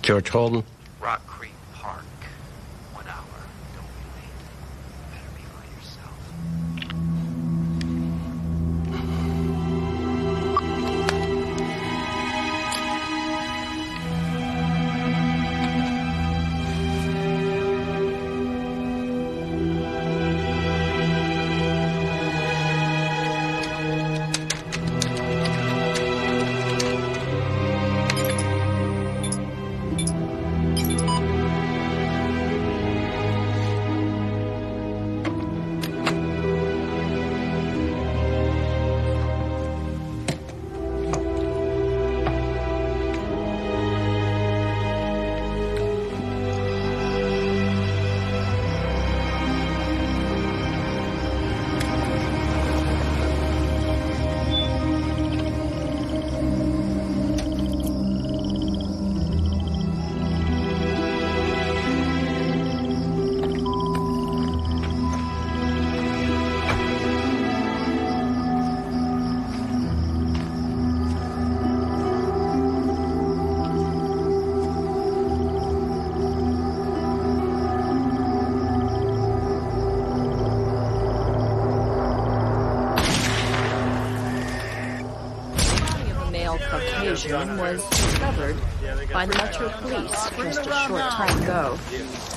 George Holden. Rock Creek Park. 1 hour. Don't be late. Better be by yourself. Was discovered by the Metro Police just a short time ago.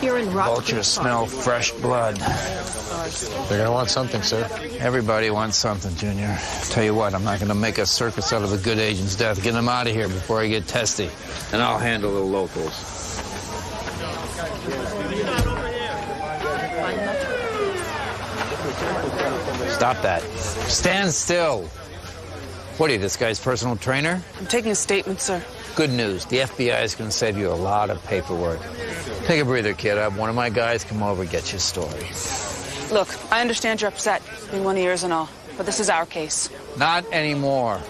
Here in Rock Creek Vultures smell fresh blood. They're gonna want something, sir. Everybody wants something, Junior. Tell you what, I'm not gonna make a circus out of a good agent's death. Get him out of here before I get testy. And I'll handle the locals. Stop that. Stand still. What are you, this guy's personal trainer? I'm taking a statement, sir. Good news. The FBI is going to save you a lot of paperwork. Take a breather, kid. I have one of my guys come over and get your story. Look, I understand you're upset. It's been 1 year and all. But this is our case. Not anymore.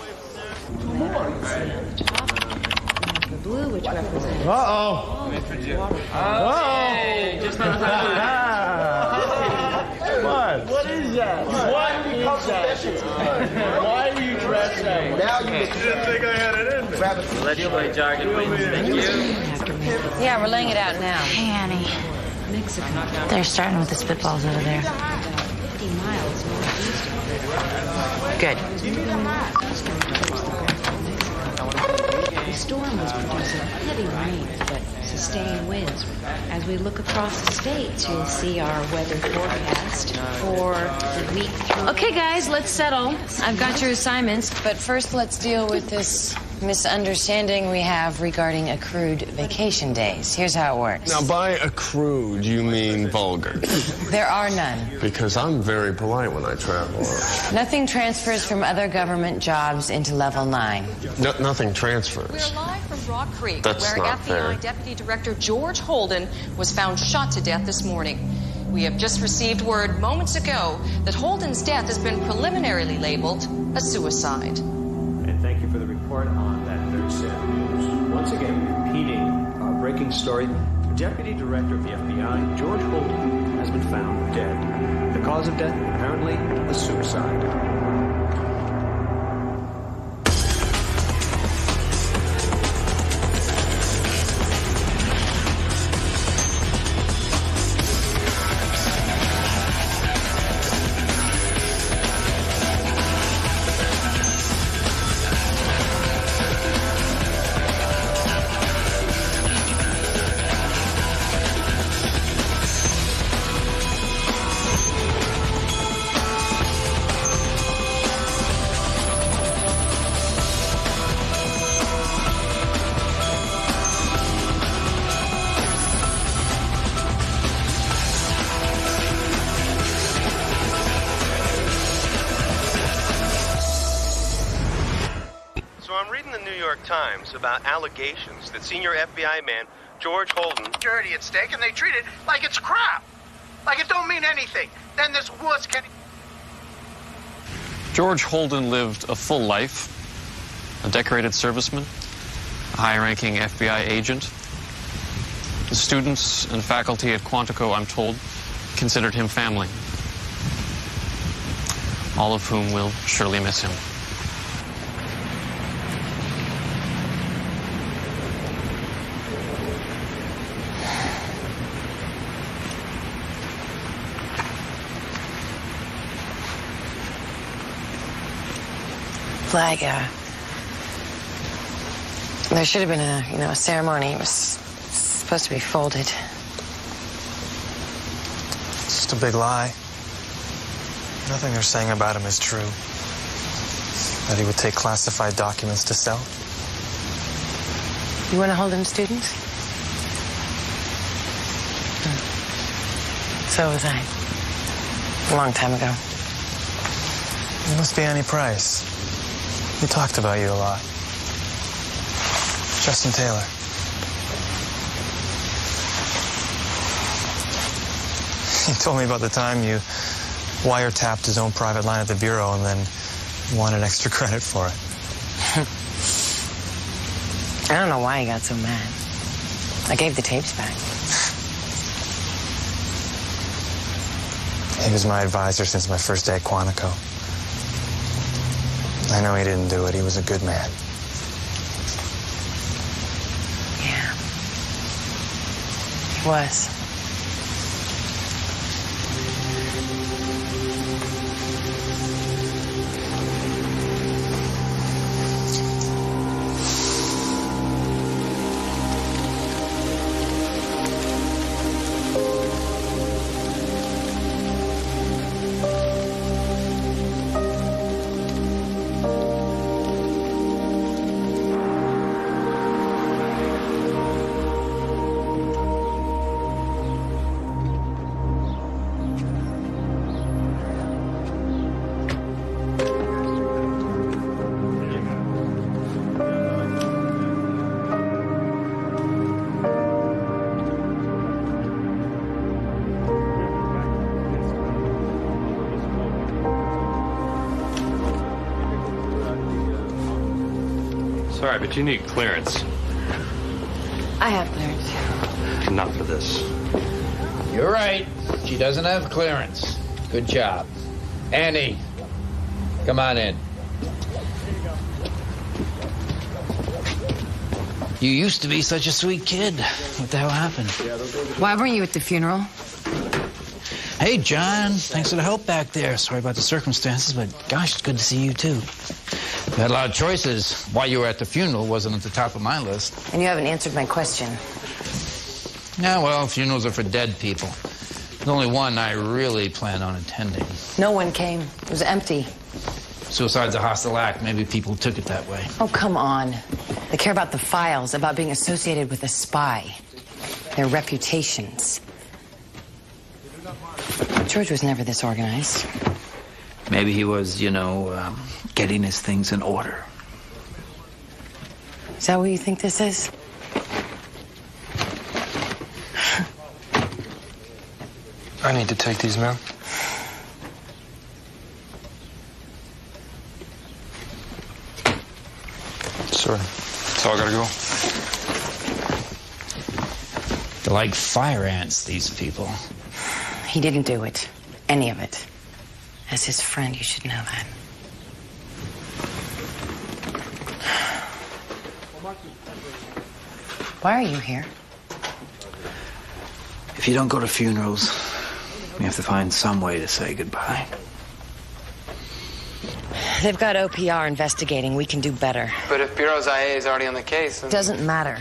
the blue, which represents... Uh-oh. Uh-oh. Hey, just on What? What is that? What is that? Why are you dressed that way? Now you didn't think I had it in there. Legislate jargon wins. Thank you. Yeah, we're laying it out now. Hey, Annie. They're starting with the spitballs over there. 50 miles northeast of Good. The storm was producing heavy rain, but sustained winds. As we look across the states, you'll see our weather forecast for the week through... Okay, guys, let's settle. I've got your assignments, but first let's deal with this misunderstanding we have regarding accrued vacation days. Here's how it works. Now, by accrued, you mean vulgar. There are none. Because I'm very polite when I travel. Nothing transfers from other government jobs into Level 9. Nothing transfers. We're live from Rock Creek, That's where not FBI fair. Deputy Director George Holden was found shot to death this morning. We have just received word moments ago that Holden's death has been preliminarily labeled a suicide. And thank you for the report on that very sad news. Once again, repeating our breaking story, Deputy Director of the FBI, George Holden, has been found dead. The cause of death, apparently, a suicide. About allegations that senior FBI man George Holden Dirty at stake, and they treat it like it's crap. Like it don't mean anything. Then this wuss can... George Holden lived a full life, a decorated serviceman, a high-ranking FBI agent. The students and faculty at Quantico, I'm told, considered him family, all of whom will surely miss him. flag, there should have been a ceremony. It was supposed to be folded. It's just a big lie. Nothing they're saying about him is true. That he would take classified documents to sell. You want to hold him student? So was I. A long time ago. You must be Annie Price. We talked about you a lot. Justin Taylor. He told me about the time you wiretapped his own private line at the Bureau and then wanted extra credit for it. I don't know why he got so mad. I gave the tapes back. He was my advisor since my first day at Quantico. I know he didn't do it. He was a good man. Yeah. He was. Sorry, but you need clearance. I have clearance. Not for this. You're right. She doesn't have clearance. Good job. Annie, come on in. You used to be such a sweet kid. What the hell happened? Why weren't you at the funeral? Hey, John. Thanks for the help back there. Sorry about the circumstances, but gosh, it's good to see you, too. You had a lot of choices. Why you were at the funeral wasn't at the top of my list. And you haven't answered my question. Yeah, well, funerals are for dead people. There's only one I really plan on attending. No one came. It was empty. Suicide's a hostile act. Maybe people took it that way. Oh, come on. They care about the files, about being associated with a spy. Their reputations. George was never this organized. Maybe he was, getting his things in order. Is that what you think this is? I need to take these men. Sorry. So I gotta go. They're like fire ants, these people. He didn't do it. Any of it. As his friend, you should know that. Why are you here? If you don't go to funerals, you have to find some way to say goodbye. They've got OPR investigating. We can do better. But if Bureau's IA is already on the case... Then... Doesn't matter.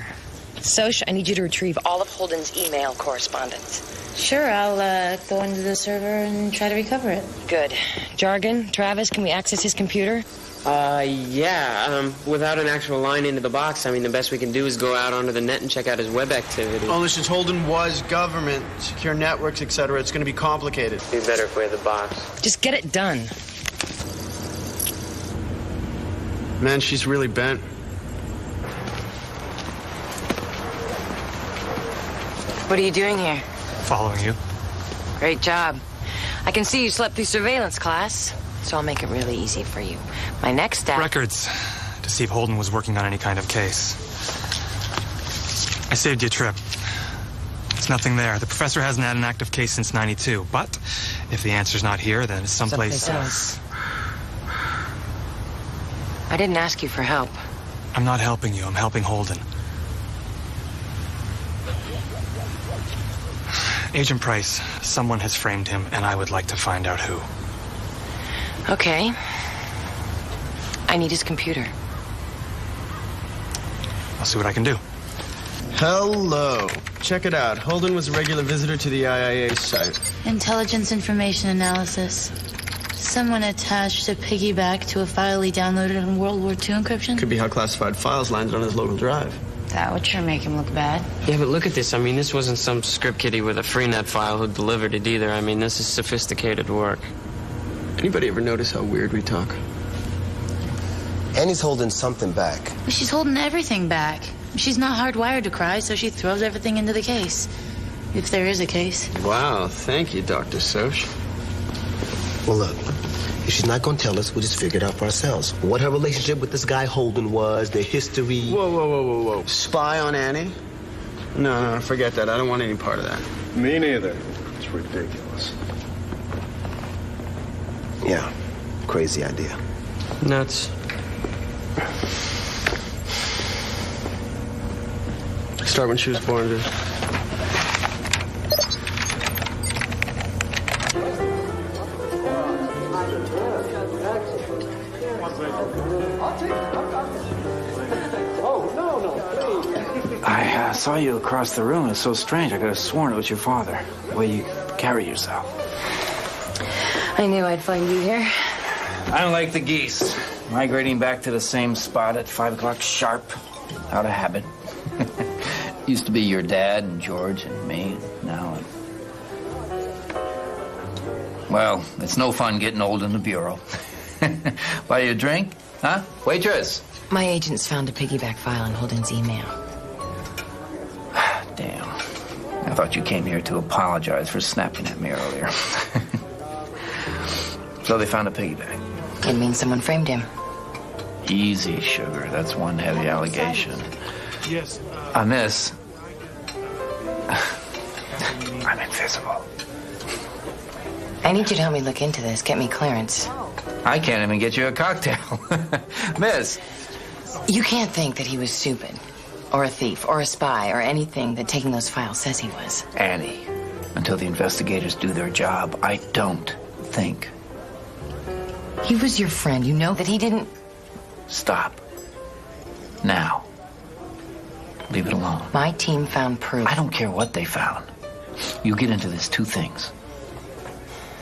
Soch, I need you to retrieve all of Holden's email correspondence. Sure, I'll go into the server and try to recover it. Good. Jargon, Travis, can we access his computer? Yeah, without an actual line into the box, I mean, the best we can do is go out onto the net and check out his web activity. Only since Holden was government, secure networks, etc., it's going to be complicated. Be better if we had the box. Just get it done. Man, she's really bent. What are you doing here? Following you. Great job. I can see you slept through surveillance class, so I'll make it really easy for you. My next step... Records, to see if Holden was working on any kind of case. I saved you a trip. There's nothing there. The professor hasn't had an active case since '92, but if the answer's not here, then it's someplace else. I didn't ask you for help. I'm not helping you. I'm helping Holden. Agent Price, someone has framed him, and I would like to find out who. Okay. I need his computer. I'll see what I can do. Hello. Check it out. Holden was a regular visitor to the IIA site. Intelligence information analysis. Someone attached a piggyback to a file he downloaded in World War II encryption? Could be how classified files landed on his local drive. That would sure make him look bad. Yeah, but look at this. I mean, this wasn't some script kiddie with a Freenet file who delivered it either. I mean, this is sophisticated work. Anybody ever notice how weird we talk? Annie's holding something back. Well, she's holding everything back. She's not hardwired to cry, so she throws everything into the case. If there is a case. Wow, thank you, Dr. Soch. Well, look, if she's not going to tell us, we'll just figure it out for ourselves. What her relationship with this guy Holden was, their history. Whoa. Spy on Annie? No, forget that. I don't want any part of that. Me neither. It's ridiculous. Yeah, crazy idea. Nuts. Start when she was born, dude. I saw you across the room. It's so strange. I could have sworn it was your father. The way you carry yourself. I knew I'd find you here. I don't like the geese. Migrating back to the same spot at 5 o'clock sharp. Out of habit. Used to be your dad and George and me. Now, well, it's no fun getting old in the bureau. Buy you a drink? Huh? Waitress? My agents found a piggyback file in Holden's email. Damn. I thought you came here to apologize for snapping at me earlier. So they found a piggyback. It means someone framed him. Easy, sugar. That's one heavy allegation. Yes. Miss. I'm invisible. I need you to help me look into this. Get me clearance. I can't even get you a cocktail. Miss. You can't think that he was stupid, or a thief, or a spy, or anything that taking those files says he was. Annie, until the investigators do their job, I don't think. He was your friend. You know that he didn't... Stop. Now. Leave it alone. My team found proof. I don't care what they found. You get into this 2 things.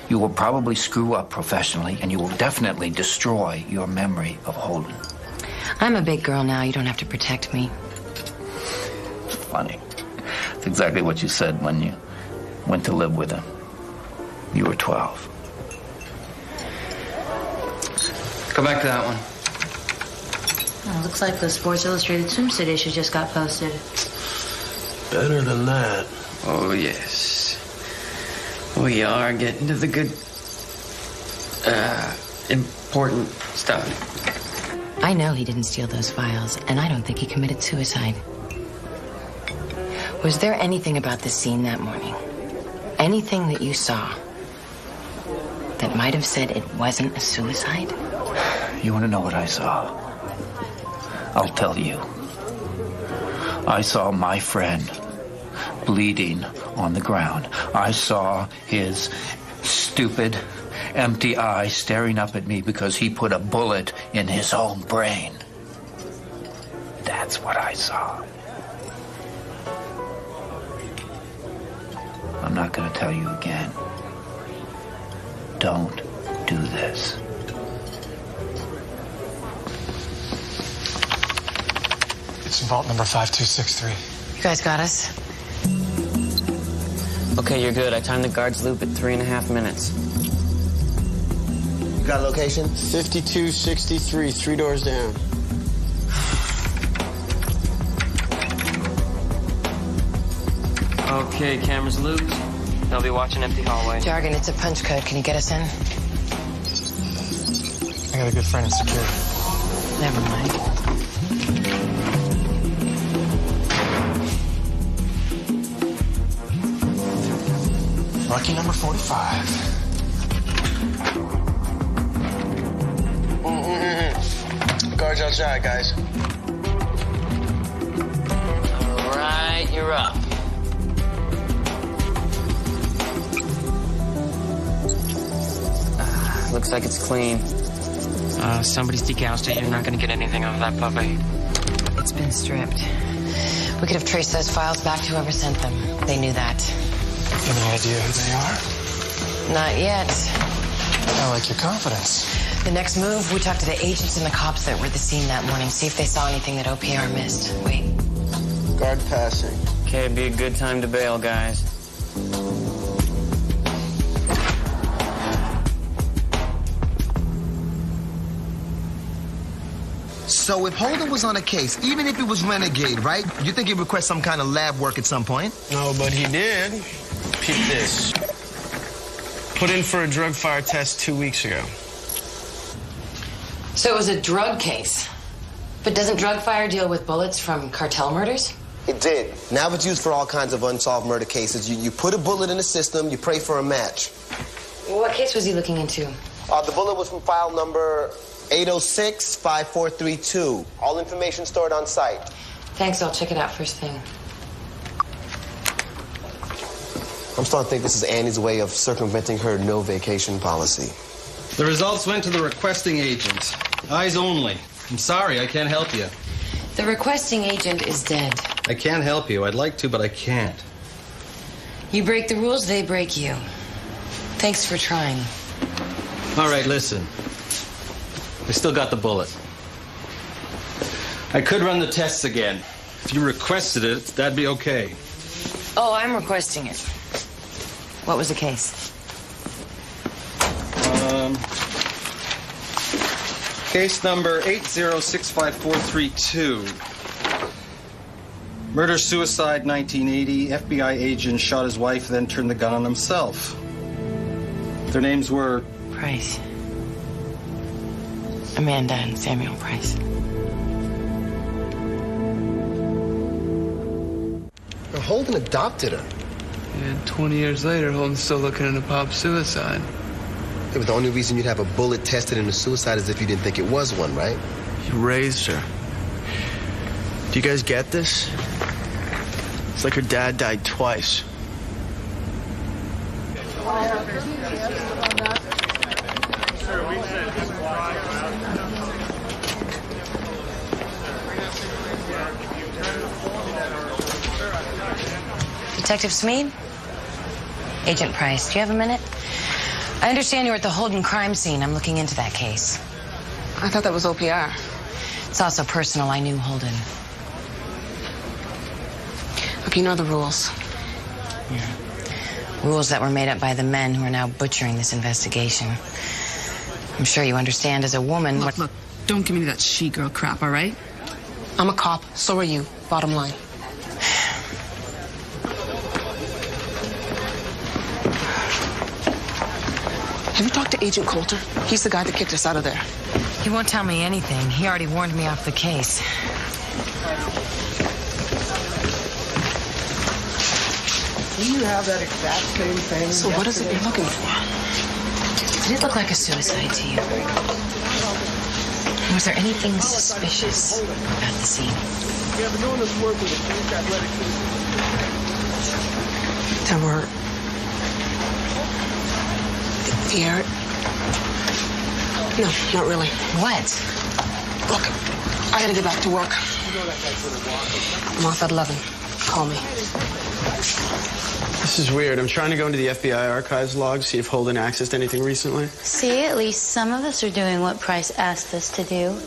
You will probably screw up professionally, and you will definitely destroy your memory of Holden. I'm a big girl now. You don't have to protect me. It's funny. It's exactly what you said when you went to live with him. You were 12. Go back to that one. Oh, looks like the Sports Illustrated swimsuit issue just got posted. Better than that. Oh, yes. We are getting to the good, important stuff. I know he didn't steal those files, and I don't think he committed suicide. Was there anything about the scene that morning? Anything that you saw that might have said it wasn't a suicide? You want to know what I saw? I'll tell you. I saw my friend bleeding on the ground. I saw his stupid, empty eye staring up at me because he put a bullet in his own brain. That's what I saw. I'm not going to tell you again. Don't do this. It's vault number 5263. You guys got us? Okay, you're good. I timed the guard's loop at 3.5 minutes. You got a location? 5263, 3 doors down. Okay, cameras looped. They'll be watching empty hallway. Jargon, it's a punch code. Can you get us in? I got a good friend in security. Never mind. Lucky number 45. Guards outside, guys. All right, you're up. Looks like it's clean. Somebody's degoused it. You're not going to get anything out of that puppy. It's been stripped. We could have traced those files back to whoever sent them. They knew that. Any idea who they are? Not yet. I like your confidence. The next move, we talk to the agents and the cops that were at the scene that morning, see if they saw anything that OPR missed. Wait. Guard passing. Okay, it'd be a good time to bail, guys. So if Holden was on a case, even if it was renegade, right? You think he'd request some kind of lab work at some point? No, but he did. Peep this. Put in for a drug fire test 2 weeks ago. So it was a drug case. But doesn't drug fire deal with bullets from cartel murders? It did. Now it's used for all kinds of unsolved murder cases. You put a bullet in the system, you pray for a match. What case was he looking into? The bullet was from file number 806-5432. All information stored on site. Thanks, I'll check it out first thing. I'm starting to think this is Annie's way of circumventing her no vacation policy. The results went to the requesting agent. Eyes only. I'm sorry, I can't help you. The requesting agent is dead. I can't help you. I'd like to, but I can't. You break the rules, they break you. Thanks for trying. All right, listen. I still got the bullet. I could run the tests again. If you requested it, that'd be okay. Oh, I'm requesting it. What was the case? Case number 8065432. Murder-suicide, 1980. FBI agent shot his wife, then turned the gun on himself. Their names were... Price. Amanda and Samuel Price. Holden adopted her. And 20 years later, Holden's still looking into Pop's suicide. Yeah, but the only reason you'd have a bullet tested in a suicide is if you didn't think it was one, right? You raised her. Do you guys get this? It's like her dad died twice. Detective Smead? Agent Price, do you have a minute? I understand you're at the Holden crime scene. I'm looking into that case. I thought that was OPR. It's also personal. I knew Holden. Look, you know the rules. Yeah. Rules that were made up by the men who are now butchering this investigation. I'm sure you understand as a woman Look, don't give me that she-girl crap, all right? I'm a cop. So are you. Bottom line. Have you talked to Agent Coulter? He's the guy that kicked us out of there. He won't tell me anything. He already warned me off the case. Didn't you have that exact same thing? So what is it you're looking for? Did it look like a suicide to you? Was there anything suspicious about the scene? Yeah, but doing this work with a Greek athletic team. There were... Fear? No, not really. What? Look, I gotta get back to work. I'm off at 11. Call me. This is weird. I'm trying to go into the FBI archives log, see if Holden accessed anything recently. See, at least some of us are doing what Price asked us to do.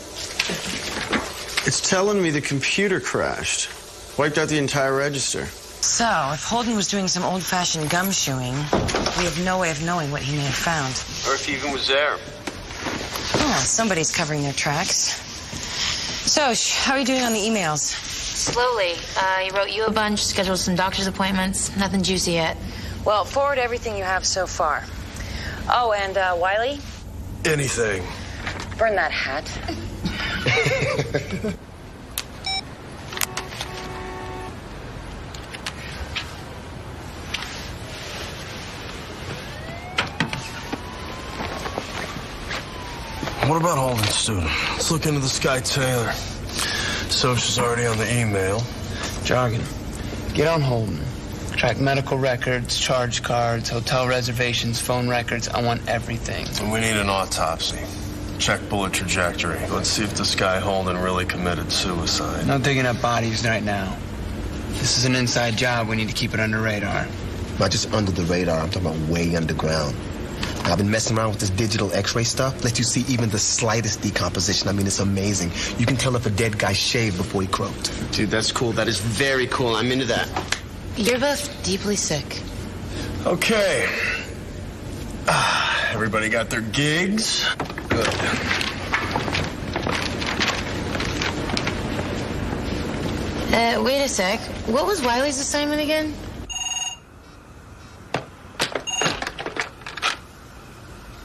It's telling me the computer crashed. Wiped out the entire register. So, if Holden was doing some old-fashioned gumshoeing, we have no way of knowing what he may have found. Or if he even was there. Oh, somebody's covering their tracks. So, how are you doing on the emails? Slowly. He wrote you a bunch, scheduled some doctor's appointments. Nothing juicy yet. Well, forward everything you have so far. Oh, and Wiley? Anything. Burn that hat. What about Holden's student? Let's look into this guy, Taylor. Social's already on the email. Jargon. Get on Holden. Track medical records, charge cards, hotel reservations, phone records. I want everything. And we need an autopsy. Check bullet trajectory. Let's see if this guy Holden really committed suicide. No digging up bodies right now. This is an inside job. We need to keep it under radar. Not just under the radar, I'm talking about way underground. I've been messing around with this digital x-ray stuff. Let you see even the slightest decomposition. I mean, it's amazing. You can tell if a dead guy shaved before he croaked. Dude, that's cool. That is very cool. I'm into that. You're both deeply sick. Okay. Everybody got their gigs? Good. Wait a sec. What was Wiley's assignment again?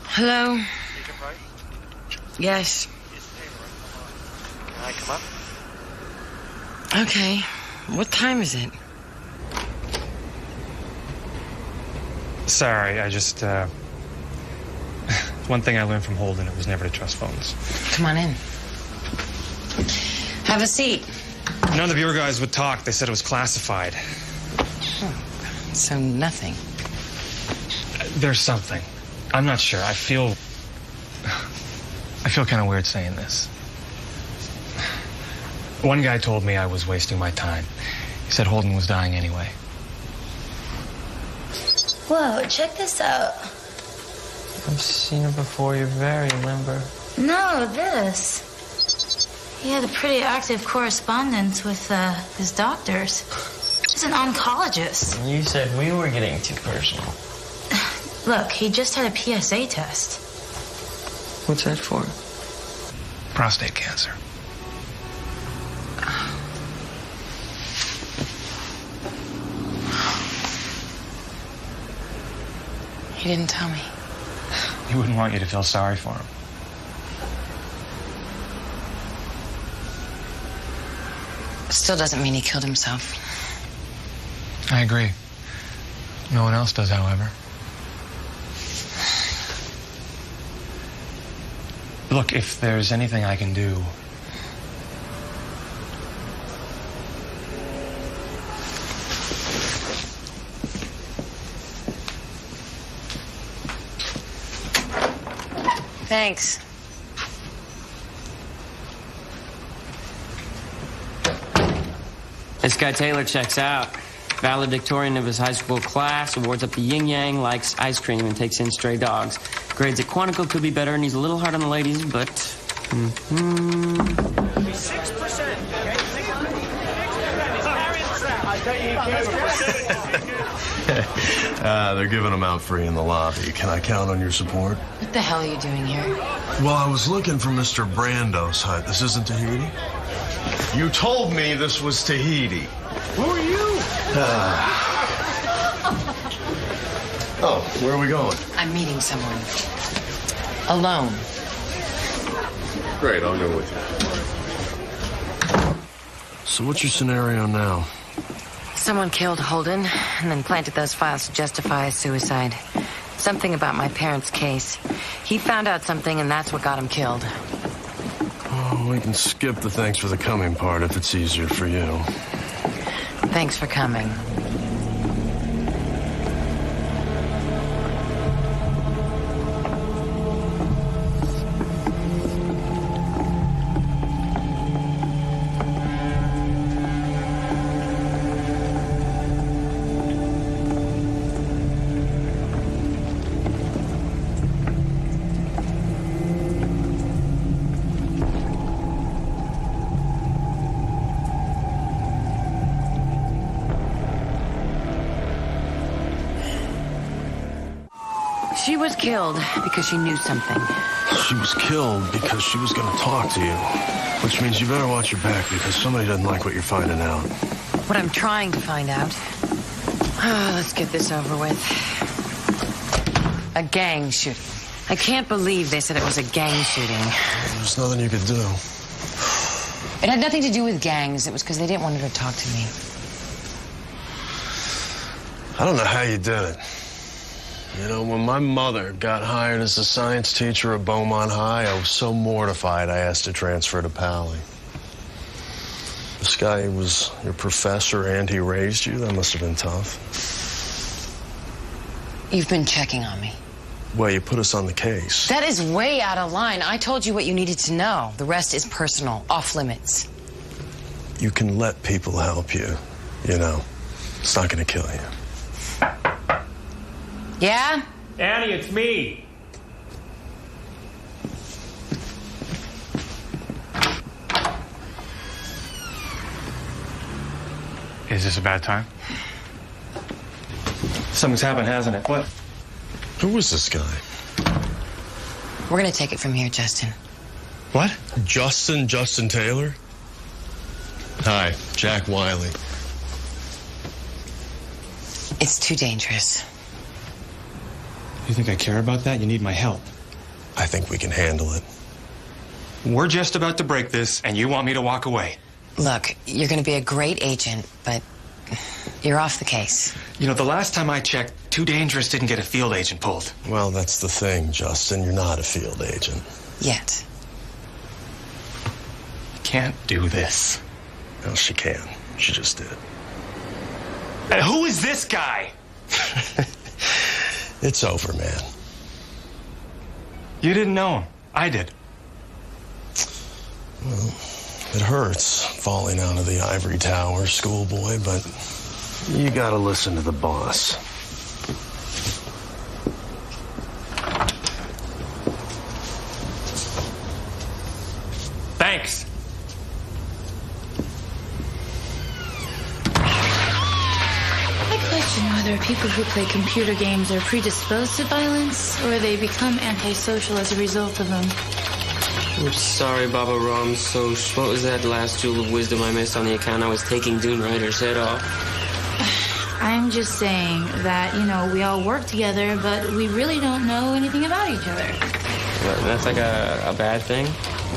Hello? Yes. Can I come up? Okay. What time is it? Sorry, I just, one thing I learned from Holden, it was never to trust phones. Come on in. Have a seat. None of the bureau guys would talk. They said it was classified. So nothing. There's something. I'm not sure. I feel kind of weird saying this. One guy told me I was wasting my time. He said Holden was dying anyway. Whoa, check this out. I've seen her before. You're very limber. No, this. He had a pretty active correspondence with his doctors. He's an oncologist. You said we were getting too personal. Look, he just had a PSA test. What's that for? Prostate cancer. He didn't tell me. He wouldn't want you to feel sorry for him. Still doesn't mean he killed himself. I agree. No one else does, however. Look, if there's anything I can do... Thanks. This guy Taylor checks out. Valedictorian of his high school class, awards up the yin-yang, likes ice cream, and takes in stray dogs. Grades at Quantico could be better, and he's a little hard on the ladies, but... 6%. They're giving them out free in the lobby. Can I count on your support? What the hell are you doing here? Well, I was looking for Mr. Brando's hut. This isn't Tahiti? You told me this was Tahiti. Who are you? Oh, where are we going? I'm meeting someone. Alone. Great, I'll go with you. So what's your scenario now? Someone killed Holden and then planted those files to justify his suicide. Something about my parents' case. He found out something, and that's what got him killed. Oh, we can skip the thanks for the coming part if it's easier for you. Thanks for coming. She was killed because she knew something. She was killed because she was going to talk to you. Which means you better watch your back because somebody doesn't like what you're finding out. What I'm trying to find out. Let's get this over with. A gang shooting. I can't believe they said it was a gang shooting. There's nothing you could do. It had nothing to do with gangs. It was because they didn't want her to talk to me. I don't know how you did it. You know, when my mother got hired as a science teacher at Beaumont High, I was so mortified I asked to transfer to Pally. This guy was your professor and he raised you? That must have been tough. You've been checking on me. Well, you put us on the case. That is way out of line. I told you what you needed to know. The rest is personal, off limits. You can let people help you, you know. It's not going to kill you. Yeah? Annie, it's me. Is this a bad time? Something's happened, hasn't it? What? Who was this guy? We're gonna take it from here, Justin. What? Justin Taylor? Hi, Jack Wiley. It's too dangerous. You think I care about that? You need my help. I think we can handle it. We're just about to break this, and you want me to walk away. Look, you're gonna be a great agent, but you're off the case. You know, the last time I checked, Too Dangerous didn't get a field agent pulled. Well, that's the thing, Justin. You're not a field agent. Yet. Can't do this. Well, she can. She just did. And who is this guy? It's over, man. You didn't know him. I did. Well, it hurts falling out of the ivory tower, schoolboy, but you gotta listen to the boss. Thanks. I question whether people who play computer games are predisposed to violence or they become antisocial as a result of them. I'm sorry, Baba Ram. So, what was that last jewel of wisdom I missed on the account? I was taking Dune Rider's head off. I'm just saying that, you know, we all work together, but we really don't know anything about each other. That's like a bad thing?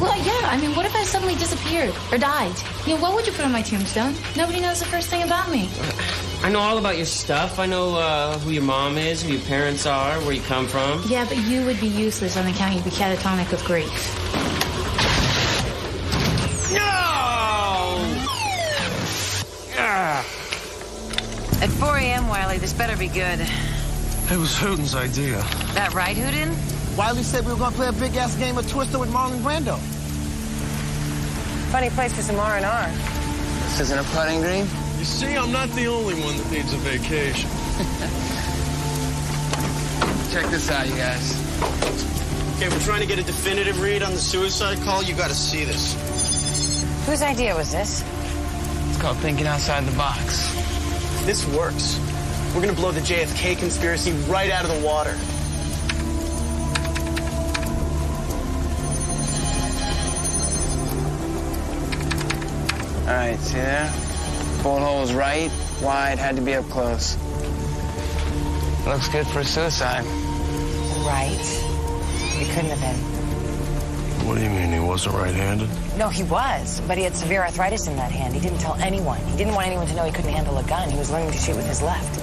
Well, yeah, I mean, what if I suddenly disappeared or died? You know, what would you put on my tombstone? Nobody knows the first thing about me. I know all about your stuff. I know who your mom is, who your parents are, where you come from. Yeah, but you would be useless on account you'd be catatonic with grief. No! At 4 a.m., Wiley, this better be good. It was Hooten's idea. That right, Hooten? Wiley said we were going to play a big-ass game of Twister with Marlon Brando. Funny place for some R&R. This isn't a putting green? You see, I'm not the only one that needs a vacation. Check this out, you guys. Okay, we're trying to get a definitive read on the suicide call. You got to see this. Whose idea was this? It's called thinking outside the box. This works. We're going to blow the JFK conspiracy right out of the water. All right, see there? Bullet hole was right, wide, had to be up close. Looks good for a suicide. Right. It couldn't have been. What do you mean, he wasn't right-handed? No, he was, but he had severe arthritis in that hand. He didn't tell anyone. He didn't want anyone to know he couldn't handle a gun. He was learning to shoot with his left.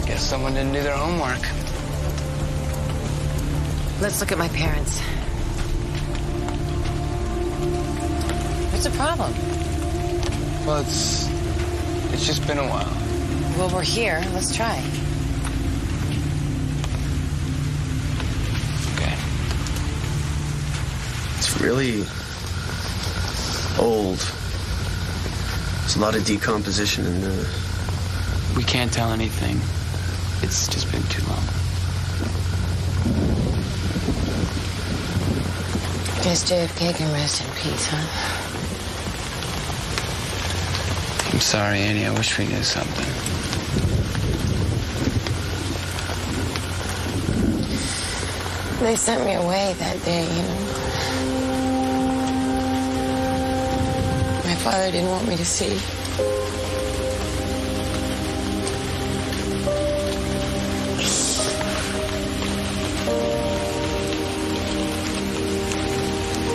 I guess someone didn't do their homework. Let's look at my parents. What's the problem? Well, it's just been a while. Well, we're here. Let's try. Okay. It's really old. There's a lot of decomposition in there. We can't tell anything. It's just been too long. Guess JFK can rest in peace, huh? I'm sorry, Annie. I wish we knew something. They sent me away that day, you know. My father didn't want me to see.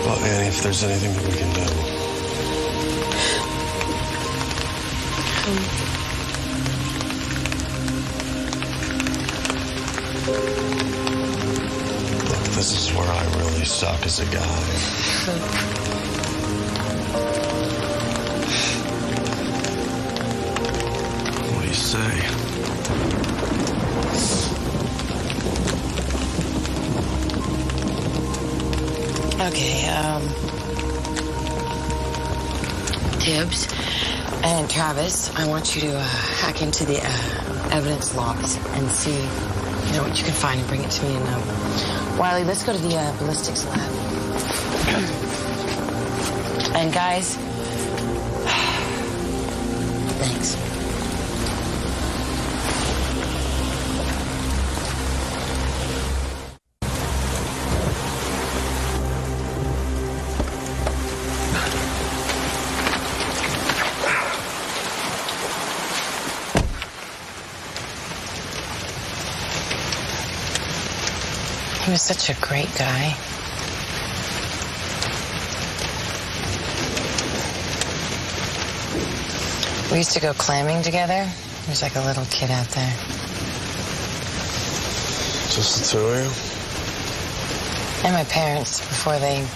Well, Annie, if there's anything that we can do. Look, this is where I really suck as a guy. What do you say? Okay, Tibbs and Travis, I want you to hack into the evidence logs and see, what you can find and bring it to me. And Wiley, let's go to the ballistics lab. And guys, thanks. He was such a great guy. We used to go clamming together. He was like a little kid out there. Just the two of you? And my parents, before they...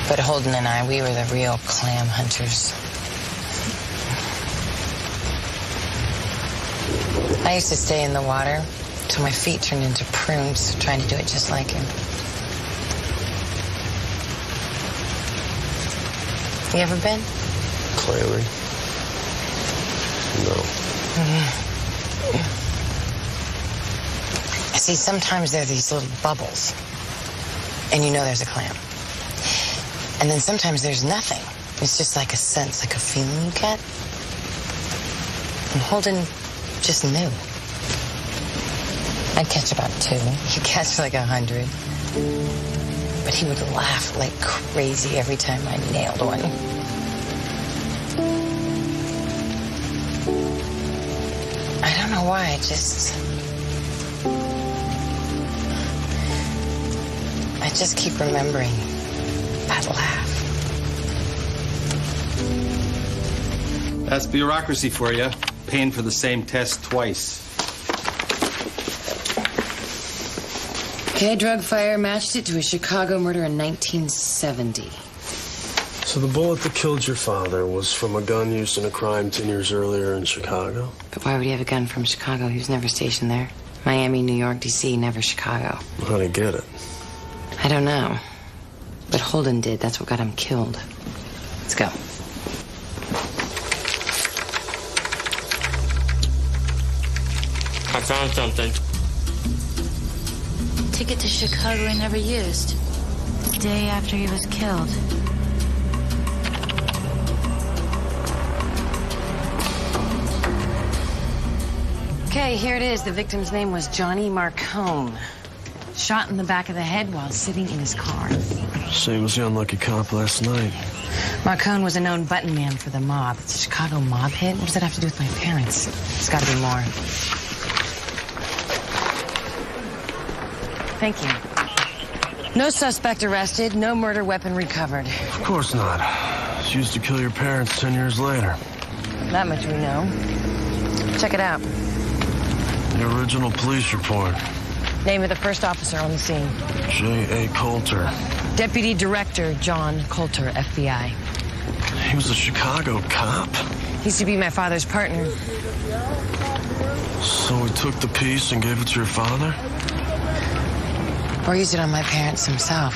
But Holden and I, we were the real clam hunters. I used to stay in the water till my feet turned into prunes, trying to do it just like him. You ever been? Clamming? No. See, sometimes there are these little bubbles, and you know there's a clam. And then sometimes there's nothing. It's just like a sense, like a feeling you get. And Holden just knew. I'd catch about 2. He'd catch like 100. But he would laugh like crazy every time I nailed one. I don't know why, I just keep remembering that laugh. That's bureaucracy for you. Paying for the same test twice. Okay, drug fire matched it to a Chicago murder in 1970. So the bullet that killed your father was from a gun used in a crime 10 years earlier in Chicago? But why would he have a gun from Chicago? He was never stationed there. Miami, New York, D.C., never Chicago. How'd he get it? I don't know. But Holden did. That's what got him killed. Let's go. I found something. Ticket to Chicago he never used. The day after he was killed. Okay, here it is. The victim's name was Johnny Marcone. Shot in the back of the head while sitting in his car. Same as the unlucky cop last night. Marcone was a known button man for the mob. It's a Chicago mob hit. What does that have to do with my parents? There's got to be more. Thank you. No suspect arrested, no murder weapon recovered. Of course not. It's used to kill your parents 10 years later. That much we know. Check it out. The original police report. Name of the first officer on the scene. J.A. Coulter. Deputy Director John Coulter, FBI. He was a Chicago cop? He used to be my father's partner. So he took the piece and gave it to your father? Or used it on my parents himself.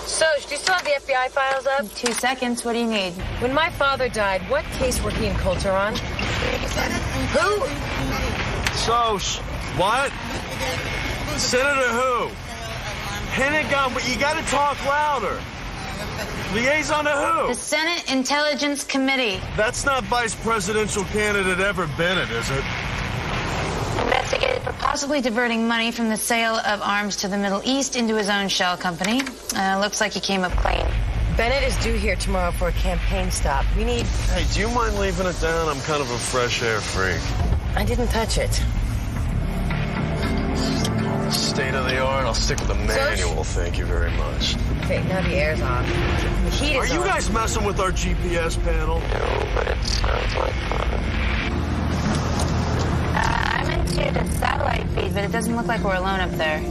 So, do you still have the FBI files up? 2 seconds. What do you need? When my father died, what case were he and Coulter on? Who? Sos. What? Senator who? Pentagon, but you gotta talk louder. Liaison to who? The Senate Intelligence Committee. That's not vice presidential candidate Ever Bennett, is it? Investigated for possibly diverting money from the sale of arms to the Middle East into his own shell company. Looks like he came up clean. Bennett is due here tomorrow for a campaign stop. We need... Hey, do you mind leaving it down? I'm kind of a fresh air freak. I didn't touch it. State of the art. I'll stick with the manual. Thank you very much. Okay, now the air's off. The heat is Are you on. guys messing with our GPS panel? No, but it sounds like fun. I'm into the satellite feed, but it doesn't look like we're alone up there.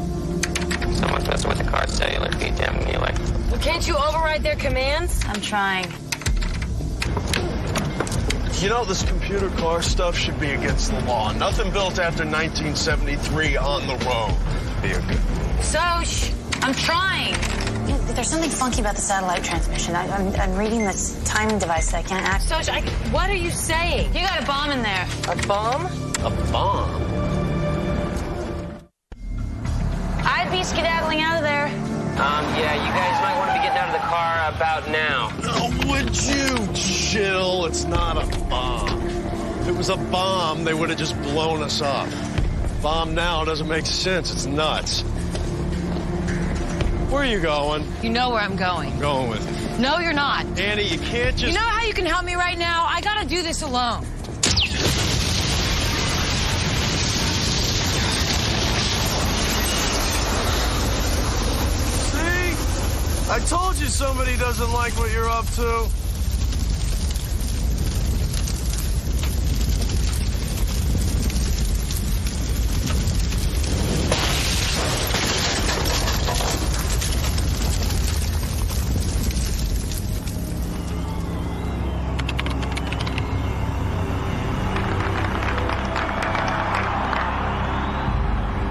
Someone's messing with the car's cellular feed, damn me like. Well, can't you override their commands? I'm trying. You know, this computer car stuff should be against the law. Nothing built after 1973 on the road. Be a good rule. Soch, I'm trying. There's something funky about the satellite transmission. I'm reading this timing device that I can't act. Soch, what are you saying? You got a bomb in there. A bomb? A bomb? I'd be skedaddling out of there. Yeah, you guys might want to be getting out of the car about now. Oh, would you chill? It's not a bomb. If it was a bomb, they would have just blown us up. Bomb now doesn't make sense. It's nuts. Where are you going? You know where I'm going. I'm going with you. No, you're not. Annie, you can't just... You know how you can help me right now? I gotta do this alone. I told you somebody doesn't like what you're up to.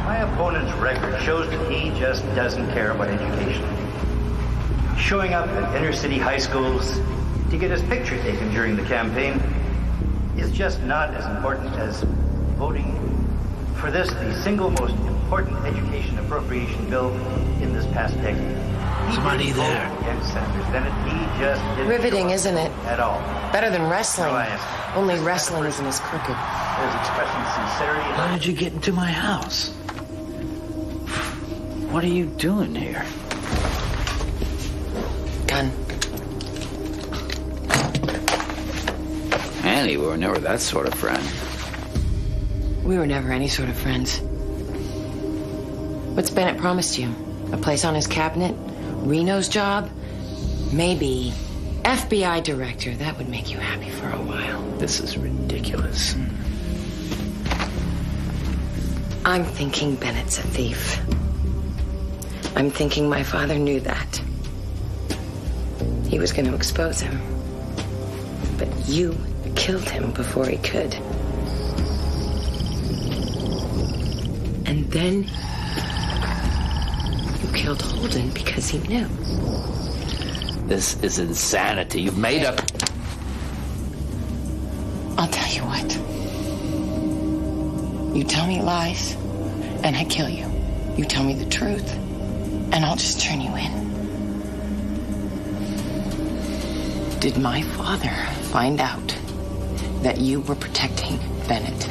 My opponent's record shows that he just doesn't care about education. Showing up at inner city high schools to get his picture taken during the campaign is just not as important as voting for this, the single most important education appropriation bill in this past decade. Somebody there. Against Senator Bennett, he just didn't Riveting, isn't it? At all. Better than wrestling. No, I asked. Only wrestling isn't as crooked. There's expressing sincerity. How did you get into my house? What are you doing here? Gun. Annie, we were never that sort of friend. We were never any sort of friends. What's Bennett promised you? A place on his cabinet? Reno's job? Maybe FBI director. That would make you happy for a while. This is ridiculous. I'm thinking Bennett's a thief. I'm thinking my father knew that. He was going to expose him. But you killed him before he could. And then you killed Holden because he knew. This is insanity. You've made up... I'll tell you what. You tell me lies, and I kill you. You tell me the truth, and I'll just turn you in. Did my father find out that you were protecting Bennett?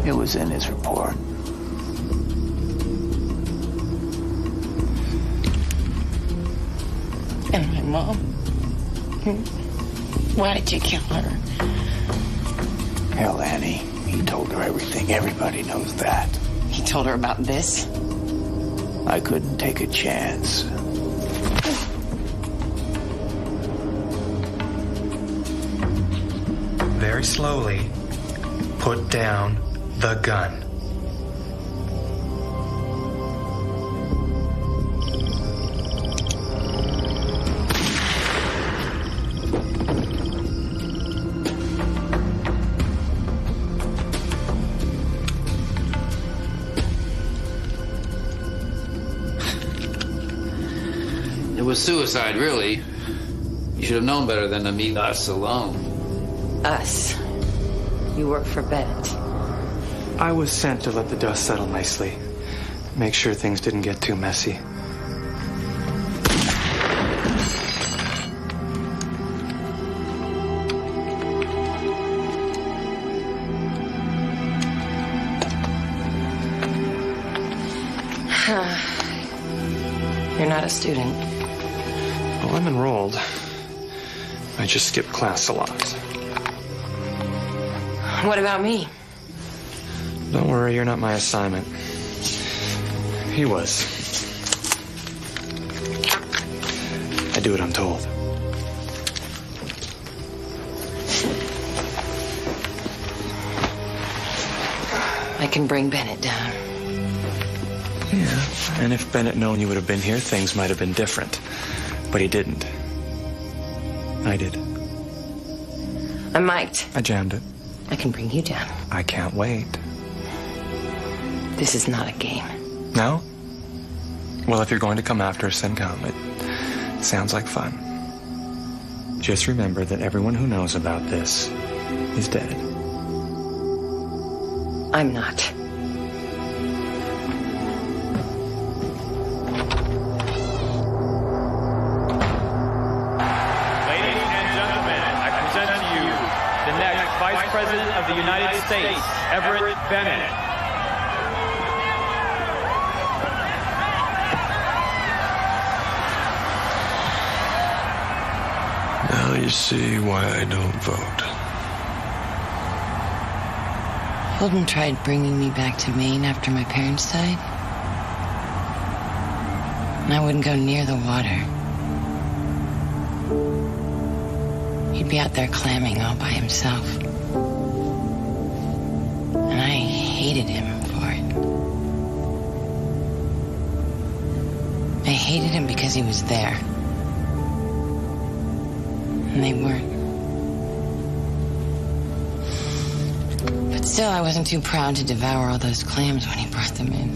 It was in his report. And my mom? Why did you kill her? Hell, Annie, he told her everything. Everybody knows that. He told her about this? I couldn't take a chance. Very slowly, put down the gun. It was suicide, really. You should have known better than to meet us alone. Us. You work for Bennett. I was sent to let the dust settle nicely. Make sure things didn't get too messy. You're not a student. Well, I'm enrolled. I just skip class a lot. What about me? Don't worry, you're not my assignment. He was. I do what I'm told. I can bring Bennett down. Yeah, and if Bennett known you would have been here, things might have been different. But he didn't. I did. I'm mic'd. I jammed it. I can bring you down. I can't wait. This is not a game. No? Well, if you're going to come after us, then come. It sounds like fun. Just remember that everyone who knows about this is dead. I'm not. Ladies and gentlemen, I present to you the next Vice President of the United States, Everett Bennett. Now you see why I don't vote. Holden tried bringing me back to Maine after my parents died. And I wouldn't go near the water. He'd be out there clamming all by himself. And I hated him for it. I hated him because he was there. And they weren't. But still, I wasn't too proud to devour all those clams when he brought them in.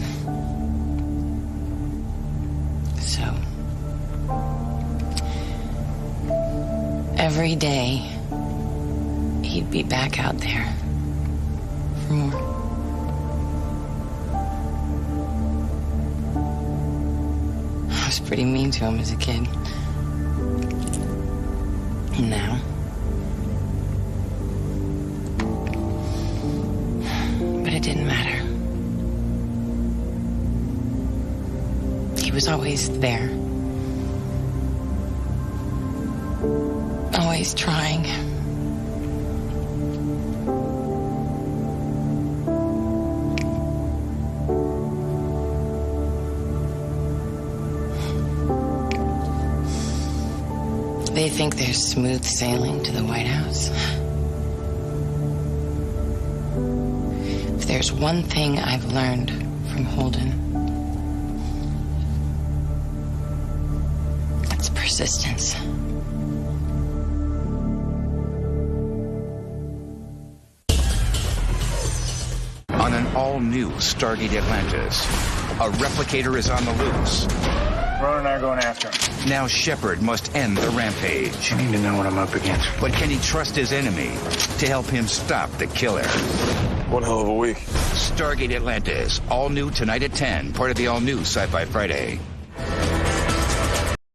So, every day, he'd be back out there for more. I was pretty mean to him as a kid. And now, but it didn't matter. He was always there. Always trying. They think there's smooth sailing to the White House. If there's one thing I've learned from Holden, it's persistence. On an all-new Stargate Atlantis, a replicator is on the loose. Ron and I are going after him. Now Shepard must end the rampage. You need to know what I'm up against. But can he trust his enemy to help him stop the killer? One hell of a week. Stargate Atlantis, all new tonight at 10, part of the all-new Sci-Fi Friday.